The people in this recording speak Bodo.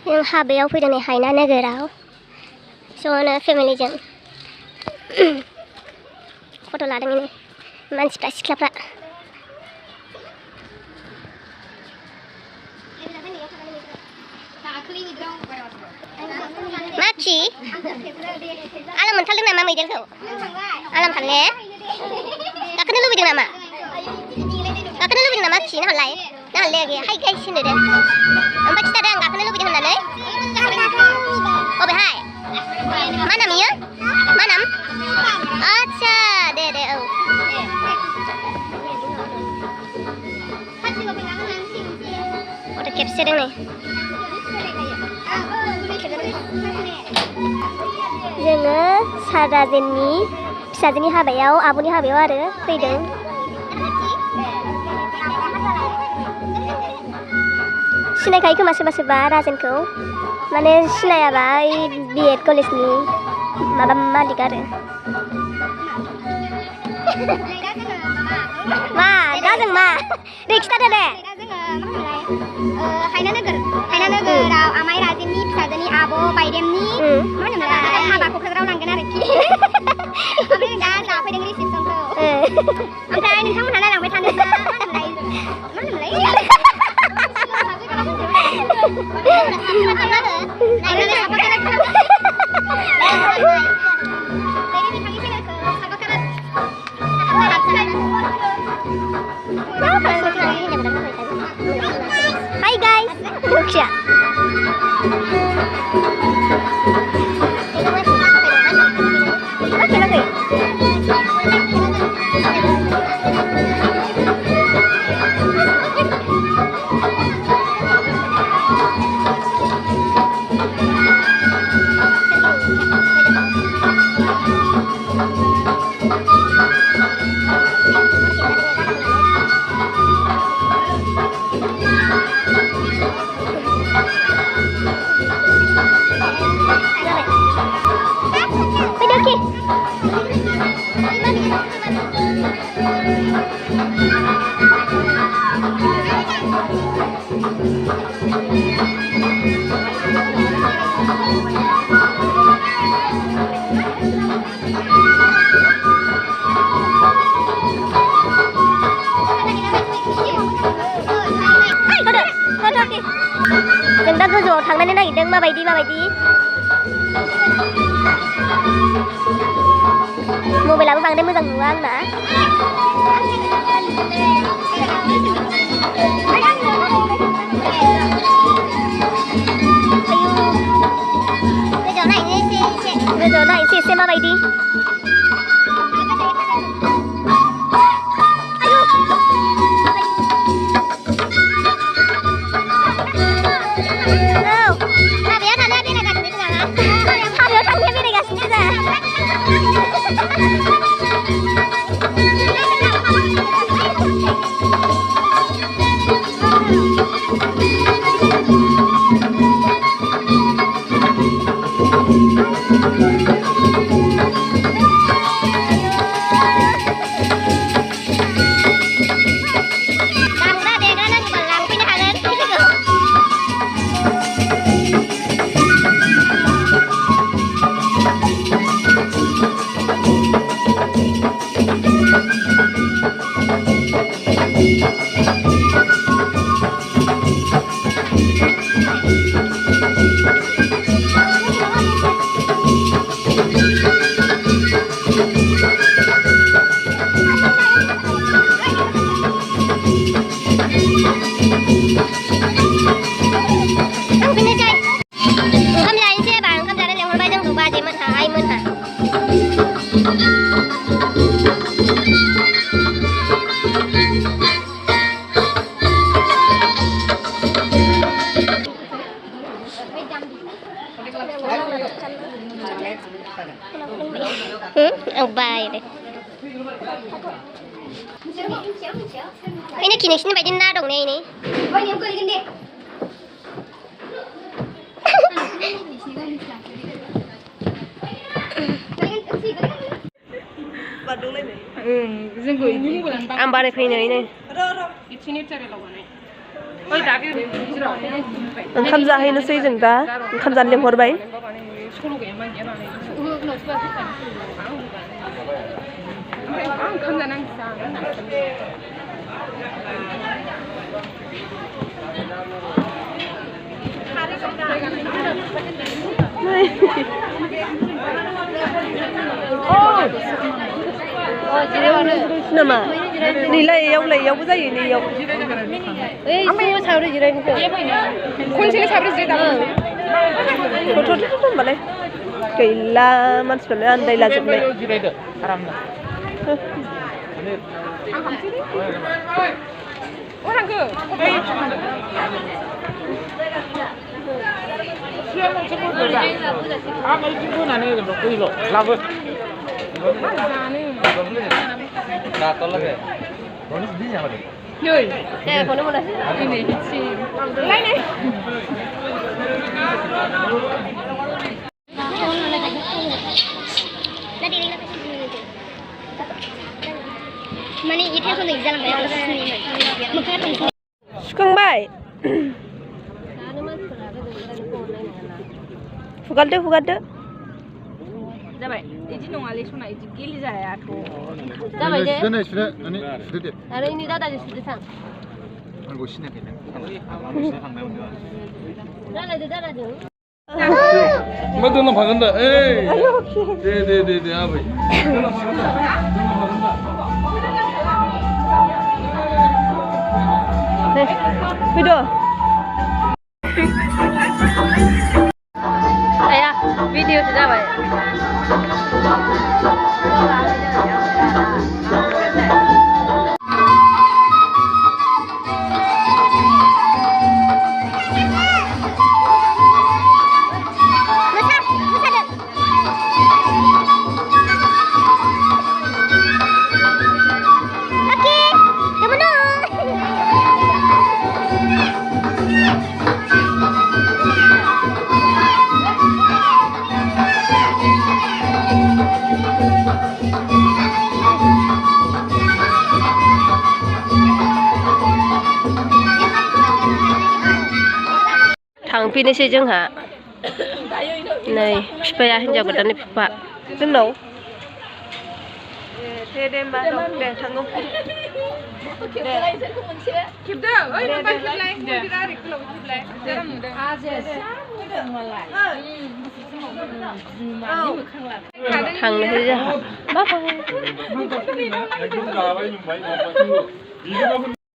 जों हाबायाव फैदों नै हायना नोगोराव ज'नो फेमिलिजों फट' लादों नै मानसिफ्रा सिख्लाफ्रा मा खि आलाम मोनथारदों नामा मैदेरखौ आलाम थांने गाखोनो लुबैदों नामा खि नाहरलाय गैया हाय गाइस होनदो दे ओमफ्राय खिथादों आं गाखोनो लुबैदों होननानै अबेहाय मा नाम इयो मा नाम आच्छा दे औ फट' खेबसोदों नै जोङो साराजेननि फिसाजोनि हाबायाव आब'नि हाबायाव आरो फैदों सिनायखायो खोमा सोरबा राजेनखौ माने सिनायाबा ओइ बिएड कलेजनि माबा मालिक आरो मा दा जों मा दे खिथादो दे हायना नोगोराव आमाय राजेननि फिसाजोनि आब' बायदेमनि मा होनोमोनलाय हाबा क'क्राझाराव लांगोन आरोखि ओमफ्राय दा जाफैदों रिसेपसनखौ ओमफ्राय नोंथांमोनहा नायलांबाय थानो मा होनोमोनलाय Hi guys, Ruksha. जों दा गोजौआव थांनानै नागिरदों माबायदि मबाइलाबो बांद्राय मोजां नुवा आंना गोजौआव नायनोसै एसे माबायदि Ông bài đây. Ini kini sini bajin na dong nih ini. Ambar fini ini. ओंखाम जाहैनोसै जों दा ओंखाम जानो लेंहरबाय नामा नैलाय इयावबो जायो नैयाव साब्रै जिरायनोसै खनसेनो साब्रै जिरायदों होनबालाय गैला मानसिफोरानो आन्दायलाजोबनाय माने इथे सोलों जालांबाय सुखांबाय हुगारदो जाबाय इदि नङालै सना इदि गेलि जायाथ' जाबाय दे सुदो दे आरो इनि दादाजों सुदो थां आंखौ सिनायाखै नों रायलायदो दादाजों मा दोनलांफागोन दा ओइ दे आबै फैदो आया भिडिअसो जाबाय थांफिनोसै जोंहा नै बिफाया हिनजाव गोदाननि बिफा जोंनाव दे होमबा दे थांगौ खेबदो ओइ माबा खेबलाय बिरा ओरै गोलाव खेबलाय जेराव नुदों थांनोसै जोंहा